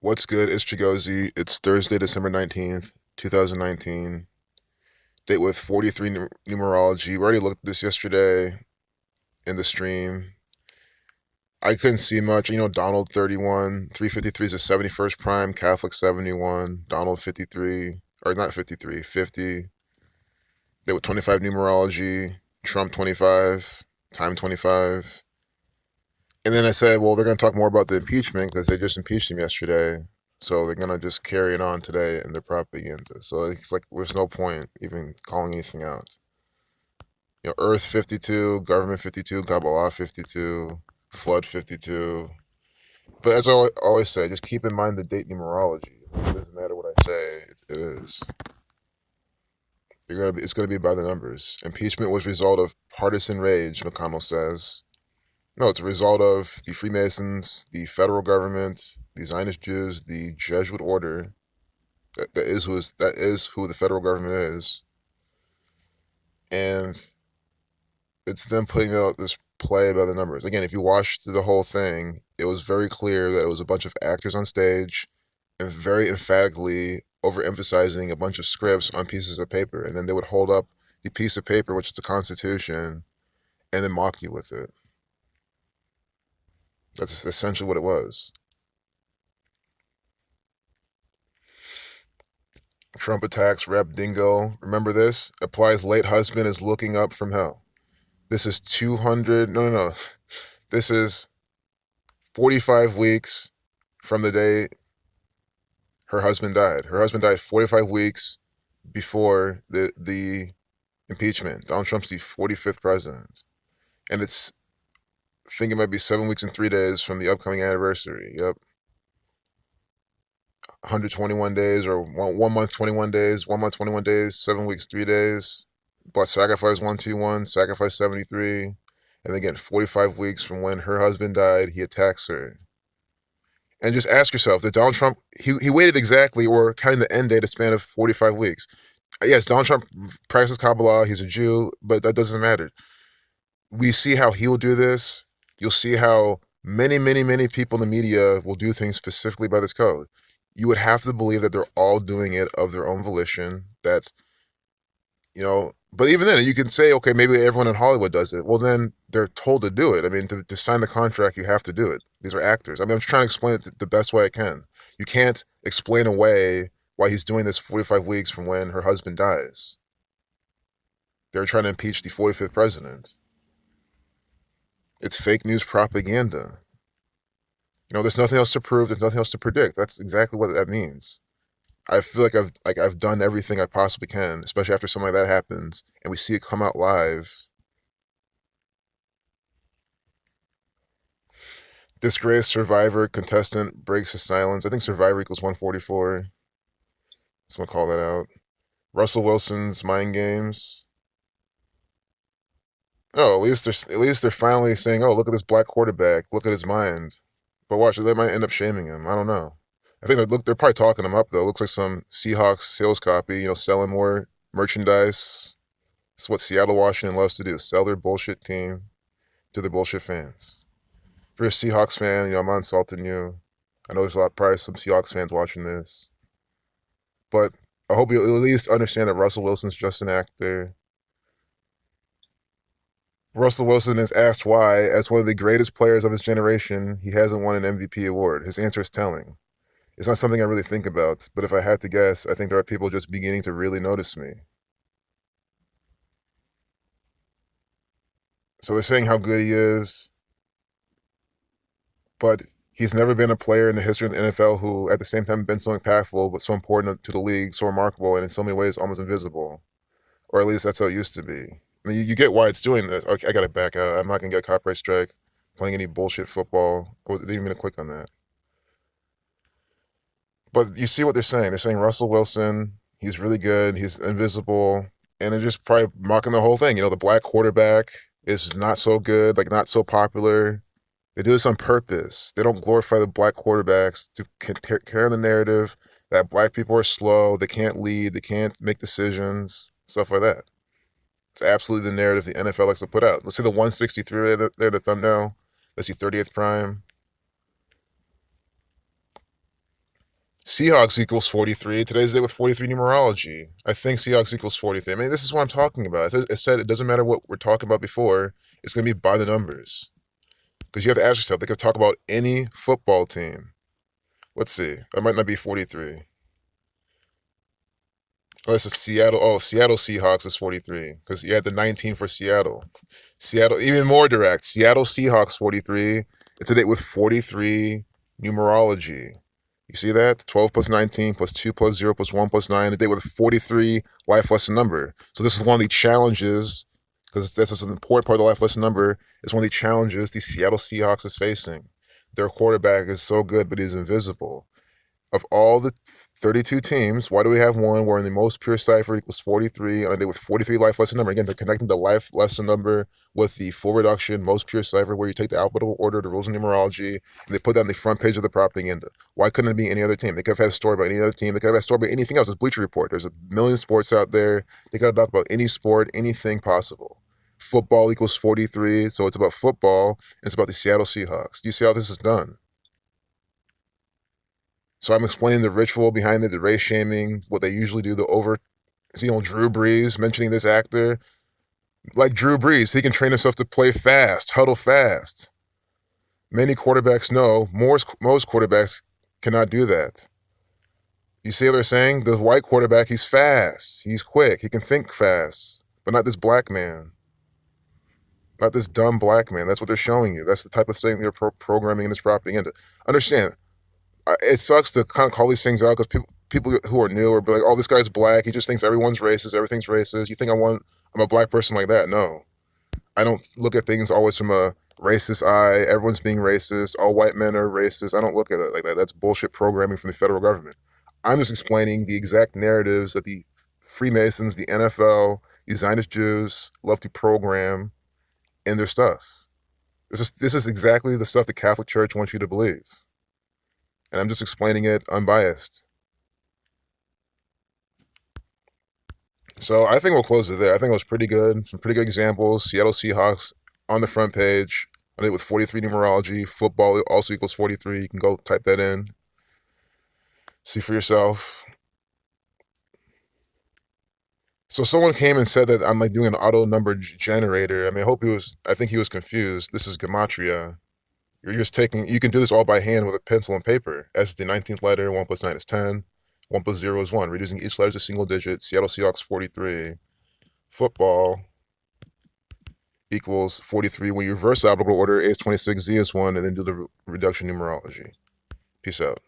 What's good? It's Chigozy. It's Thursday, December 19th, 2019. Date with 43 numerology. We already looked at this yesterday in the stream. I couldn't see much. Donald 31. 353 is the 71st prime. Catholic 71. Donald 53. Or not 53, 50. Date with 25 numerology. Trump 25. Time 25. And then I said, well, they're going to talk more about the impeachment because they just impeached him yesterday. So they're going to just carry it on today in their propaganda. So it's like there's no point even calling anything out. Earth 52, government 52, Kabbalah 52, flood 52. But as I always say, just keep in mind the date numerology. It doesn't matter what I say, it is. It's going to be by the numbers. Impeachment was a result of partisan rage, McConnell says. No, it's a result of the Freemasons, the federal government, the Zionist Jews, the Jesuit order. That is who the federal government is, and it's them putting out this play by the numbers. Again, if you watched the whole thing, it was very clear that it was a bunch of actors on stage, and very emphatically overemphasizing a bunch of scripts on pieces of paper, and then they would hold up the piece of paper, which is the Constitution, and then mock you with it. That's essentially what it was. Trump attacks Rep Dingo. Remember this? Applies late husband is looking up from hell. This is 200. No. This is 45 weeks from the day her husband died. Her husband died 45 weeks before the impeachment. Donald Trump's the 45th president. And I think it might be 7 weeks and 3 days from the upcoming anniversary. Yep. 121 days or 1 month, 21 days, 1 month, 21 days, 7 weeks, 3 days. But sacrifice 121, sacrifice 73. And again, 45 weeks from when her husband died, he attacks her. And just ask yourself, did Donald Trump, he waited exactly, or counting the end date, a span of 45 weeks. Yes, Donald Trump practices Kabbalah, he's a Jew, but that doesn't matter. We see how he will do this. You'll see how many, many, many people in the media will do things specifically by this code. You would have to believe that they're all doing it of their own volition, that, but even then, you can say, okay, maybe everyone in Hollywood does it. Well, then they're told to do it. I mean, to sign the contract, you have to do it. These are actors. I mean, I'm just trying to explain it the best way I can. You can't explain away why he's doing this 45 weeks from when her husband dies. They're trying to impeach the 45th president. It's fake news propaganda. There's nothing else to prove. There's nothing else to predict. That's exactly what that means. I feel like I've done everything I possibly can, especially after something like that happens, and we see it come out live. Disgraced survivor contestant breaks his silence. I think survivor equals 144. Just want to call that out. Russell Wilson's mind games. Oh, at least they're finally saying, "Oh, look at this black quarterback. Look at his mind." But watch, they might end up shaming him. I don't know. I think they're probably talking him up though. It looks like some Seahawks sales copy. Selling more merchandise. It's what Seattle, Washington loves to do: sell their bullshit team to their bullshit fans. If you're a Seahawks fan, I'm not insulting you. I know there's probably some Seahawks fans watching this, but I hope you at least understand that Russell Wilson's just an actor. Russell Wilson is asked why, as one of the greatest players of his generation, he hasn't won an MVP award. His answer is telling. It's not something I really think about, but if I had to guess, I think there are people just beginning to really notice me. So they're saying how good he is, but he's never been a player in the history of the NFL who, at the same time, been so impactful, but so important to the league, so remarkable, and in so many ways almost invisible. Or at least that's how it used to be. I mean, you get why it's doing this. Okay, I got to back out. I'm not going to get a copyright strike playing any bullshit football. I didn't even click on that. But you see what they're saying. They're saying Russell Wilson, he's really good, he's invisible, and they're just probably mocking the whole thing. The black quarterback is not so good, like not so popular. They do this on purpose. They don't glorify the black quarterbacks to carry the narrative that black people are slow, they can't lead, they can't make decisions, stuff like that. It's absolutely the narrative the NFL likes to put out. Let's see the 163 there, the thumbnail. Let's see 30th prime. Seahawks equals 43. Today's the day with 43 numerology. I think Seahawks equals 43. I mean, this is what I'm talking about. It said it doesn't matter what we're talking about before, it's going to be by the numbers. Because you have to ask yourself, they could talk about any football team. Let's see. That might not be 43. Oh, it's a Seattle. Oh, Seattle Seahawks is 43. Because you had the 19 for Seattle. Seattle, even more direct. Seattle Seahawks 43. It's a date with 43 numerology. You see that? 12 plus 19 plus 2 plus 0 plus 1 plus 9. A day with 43 life lesson number. So this is one of the challenges, because this is an important part of the life lesson number, is one of the challenges the Seattle Seahawks is facing. Their quarterback is so good, but he's invisible. Of all the 32 teams, why do we have one where in the most pure cipher equals 43 on a day with 43 life lesson number? Again, they're connecting the life lesson number with the full reduction, most pure cipher, where you take the alphabetical order, the rules of numerology, and they put that on the front page of the propaganda. Why couldn't it be any other team? They could have had a story about any other team. They could have had a story about anything else. It's Bleacher Report. There's a million sports out there. They could have talked about any sport, anything possible. Football equals 43, so it's about football, and it's about the Seattle Seahawks. Do you see how this is done? So I'm explaining the ritual behind it, the race shaming, what they usually do, Drew Brees, mentioning this actor. Like Drew Brees, he can train himself to play fast, huddle fast. Many quarterbacks know, most quarterbacks cannot do that. You see what they're saying? The white quarterback, he's fast, he's quick, he can think fast, but not this black man. Not this dumb black man. That's what they're showing you. That's the type of thing they're programming in this propaganda. Understand, it sucks to kind of call these things out because people who are new are like, oh, this guy's black. He just thinks everyone's racist. Everything's racist. You think I'm a black person like that? No. I don't look at things always from a racist eye. Everyone's being racist. All white men are racist. I don't look at it like that. That's bullshit programming from the federal government. I'm just explaining the exact narratives that the Freemasons, the NFL, the Zionist Jews love to program in their stuff. This is exactly the stuff the Catholic Church wants you to believe. And I'm just explaining it unbiased. So I think we'll close it there. I think it was pretty good. Some pretty good examples. Seattle Seahawks on the front page. I think with 43 numerology. Football also equals 43. You can go type that in. See for yourself. So someone came and said that I'm like doing an auto number generator. I mean, I think he was confused. This is gematria. You can do this all by hand with a pencil and paper. S is the 19th letter, 1 plus 9 is 10, 1 plus 0 is 1. Reducing each letter to single digit. Seattle Seahawks 43. Football equals 43. When you reverse the alphabetical order, A is 26, Z is 1, and then do the reduction numerology. Peace out.